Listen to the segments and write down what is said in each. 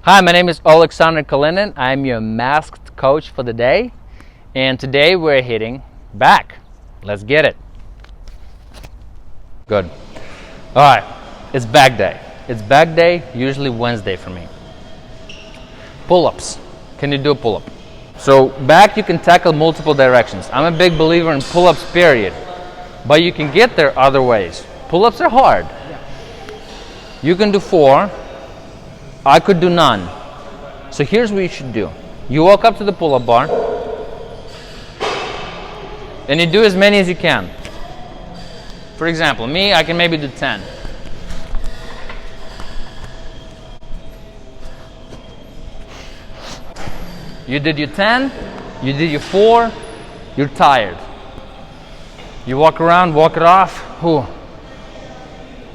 Hi, my name is Alexander Kalinin. I'm your masked coach for the day. And today we're hitting back. Let's get it. Good. All right, it's back day. It's back day, usually Wednesday for me. Pull-ups. Can you do a pull-up? So back you can tackle multiple directions. I'm a big believer in pull-ups, period. But you can get there other ways. Pull-ups are hard. You can do 4. I could do none. So here's what you should do. You walk up to the pull-up bar and you do as many as you can. For example, me, I can maybe do 10. You did your 10, you did your 4, you're tired. You walk around, walk it off,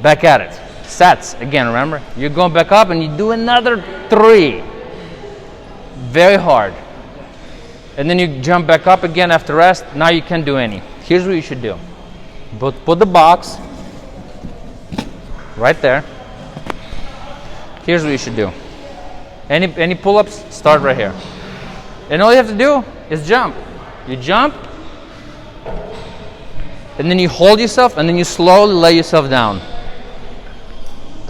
back at it. Sets, again, remember? You're going back up and you do another 3. Very hard. And then you jump back up again after rest. Now you can't do any. Here's what you should do. Put the box right there. Here's what you should do. Any pull-ups, start right here. And all you have to do is jump. You jump, and then you hold yourself, and then you slowly lay yourself down.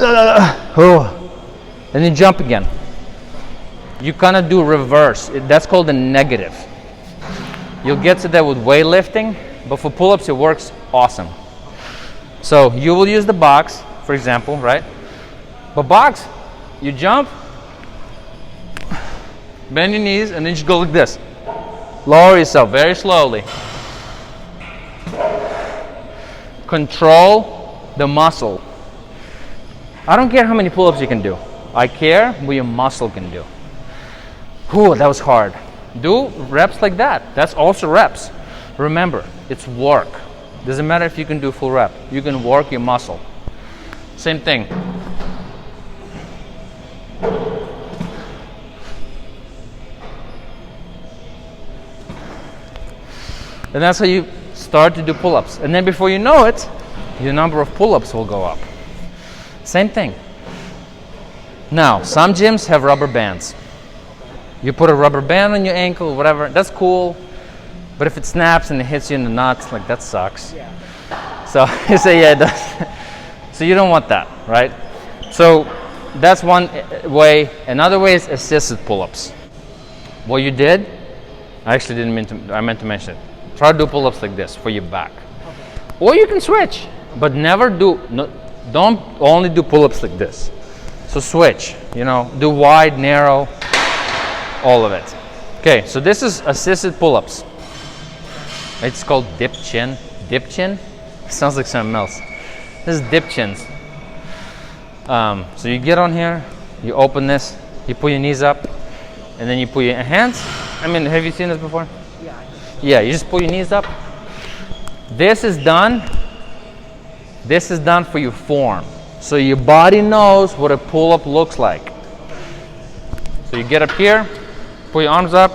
And then jump again. You kind of do reverse. That's called a negative. You'll get to that with weightlifting, but for pull-ups it works awesome. So you will use the box, for example, right? But box, you jump, bend your knees, and then you go like this. Lower yourself very slowly. Control the muscle. I don't care how many pull-ups you can do. I care what your muscle can do. That was hard. Do reps like that. That's also reps. Remember, it's work. Doesn't matter if you can do full rep. You can work your muscle. Same thing. And that's how you start to do pull-ups. And then before you know it, your number of pull-ups will go up. Same thing. Now, some gyms have rubber bands. You put a rubber band on your ankle, whatever, that's cool. But if it snaps and it hits you in the nuts, like that sucks. Yeah. So you say, yeah, it does. So you don't want that, right? So that's one way. Another way is assisted pull-ups. What you did, I actually didn't mean to, I meant to mention it. Try to do pull-ups like this for your back. Okay. Or you can switch, but never do, don't only do pull-ups like this. So switch, do wide, narrow, all of it. Okay, so this is assisted pull-ups. It's called dip chin. Dip chin? Sounds like something else. This is dip chins. So you get on here, you open this, you put your knees up, and then you put your hands. Have you seen this before? Yeah, you just put your knees up. This is done for your form. So your body knows what a pull-up looks like. So you get up here, put your arms up,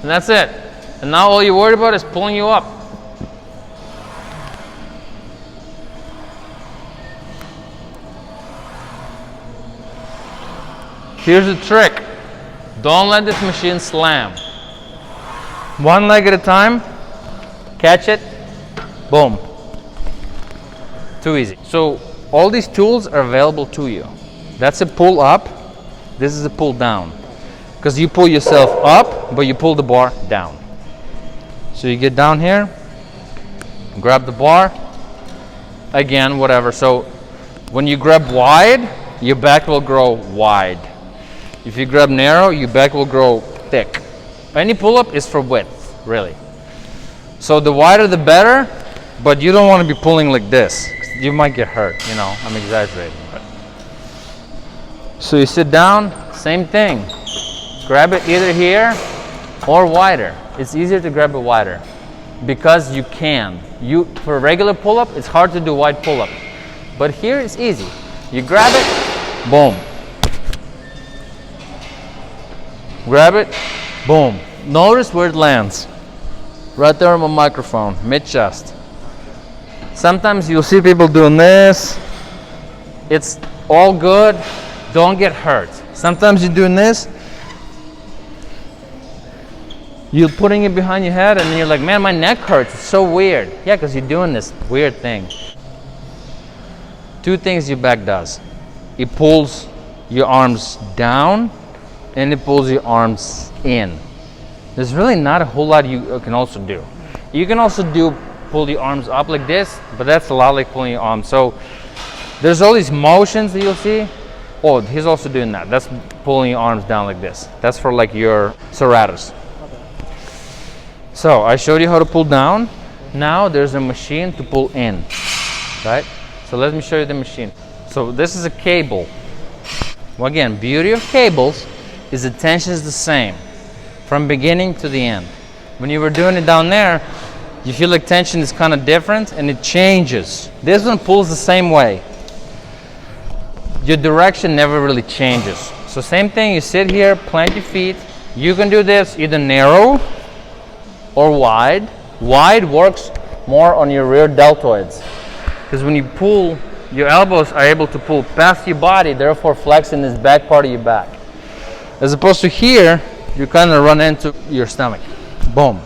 and that's it. And now all you're worried about is pulling you up. Here's the trick. Don't let this machine slam. One leg at a time, catch it, boom. Too easy. So all these tools are available to you. That's a pull up, this is a pull down. Because you pull yourself up, but you pull the bar down. So you get down here, grab the bar, again, whatever. So when you grab wide, your back will grow wide. If you grab narrow, your back will grow thick. Any pull-up is for width, really. So the wider the better, but you don't want to be pulling like this. You might get hurt, I'm exaggerating. But. So you sit down, same thing. Grab it either here or wider. It's easier to grab it wider because you can. For a regular pull-up, it's hard to do wide pull-up. But here it's easy. You grab it, boom. Grab it, boom. Notice where it lands. Right there on my microphone, mid-chest. Sometimes you'll see people doing this, It's all good. Don't get hurt. Sometimes you're doing this, you're putting it behind your head, and then you're like, man, my neck hurts. It's so weird. Yeah, because you're doing this weird thing. Two things your back does. It pulls your arms down, and it pulls your arms in. There's really not a whole lot you can also do. You can also pull your arms up like this, but that's a lot like pulling your arms. So there's all these motions that you'll see. Oh, he's also doing that. That's pulling your arms down like this. That's for like your serratus. So I showed you how to pull down. Now there's a machine to pull in, right? So let me show you the machine. So this is a cable. Well, again, beauty of cables is the tension is the same from beginning to the end. When you were doing it down there, you feel like tension is kind of different and it changes. This one pulls the same way. Your direction never really changes. So same thing, you sit here, plant your feet. You can do this either narrow or wide. Wide works more on your rear deltoids, because when you pull, your elbows are able to pull past your body, therefore flexing this back part of your back. As opposed to here, you kind of run into your stomach. Boom.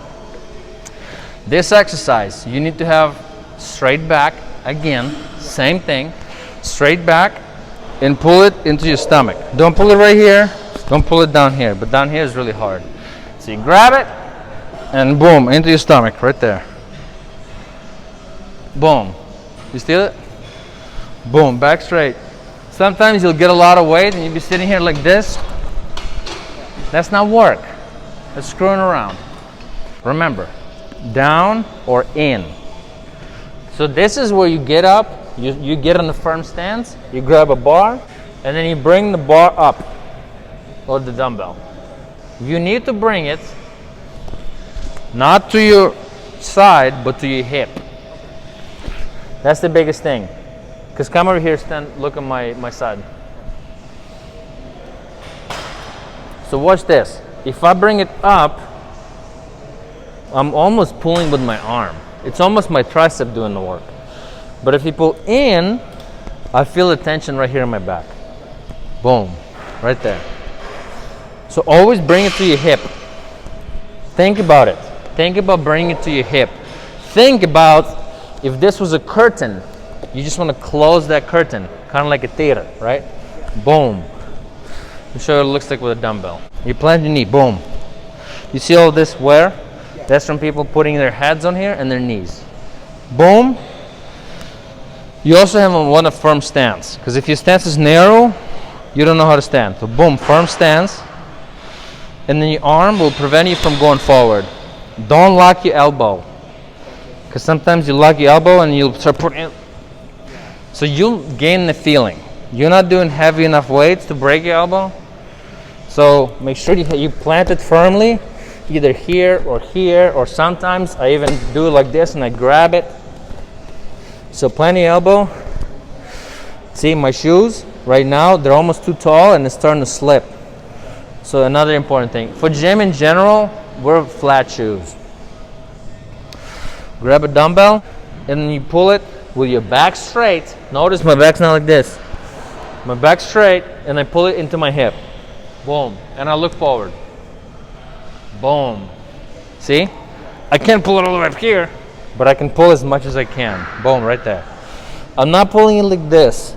This exercise, you need to have straight back. Again, same thing. Straight back and pull it into your stomach. Don't pull it right here. Don't pull it down here. But down here is really hard. So you grab it and boom, into your stomach right there. Boom. You feel it? Boom, back straight. Sometimes you'll get a lot of weight and you'll be sitting here like this. That's not work. That's screwing around. Remember, down or in. So this is where you get up, you get on the firm stance, you grab a bar, and then you bring the bar up, or the dumbbell. You need to bring it not to your side, but to your hip. That's the biggest thing. Because come over here, stand, look at my side. So watch this. If I bring it up, I'm almost pulling with my arm. It's almost my tricep doing the work. But if you pull in, I feel the tension right here in my back. Boom, right there. So always bring it to your hip. Think about it. Think about bringing it to your hip. Think about if this was a curtain, you just want to close that curtain, kind of like a theater, right? Boom. I'll show you what it looks like with a dumbbell. You plant your knee, boom. You see all this wear? That's from people putting their heads on here and their knees. Boom. You also want a firm stance, because if your stance is narrow, you don't know how to stand. So boom, firm stance. And then your arm will prevent you from going forward. Don't lock your elbow, because sometimes you lock your elbow and you'll start putting it. So you'll gain the feeling. You're not doing heavy enough weights to break your elbow. So make sure you plant it firmly, either here, or sometimes I even do it like this and I grab it. So plant your elbow. See my shoes right now, they're almost too tall and it's starting to slip. So another important thing. For gym in general, wear flat shoes. Grab a dumbbell and then you pull it with your back straight. Notice my back's not like this. My back's straight and I pull it into my hip. Boom. And I look forward. Boom. See? I can't pull it all the way up here, but I can pull as much as I can. Boom, right there. I'm not pulling it like this.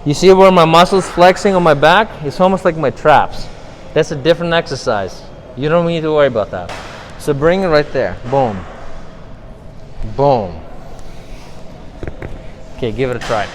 You see where my muscles flexing on my back? It's almost like my traps. That's a different exercise. You don't need to worry about that. So bring it right there. Boom. Boom. Okay, give it a try.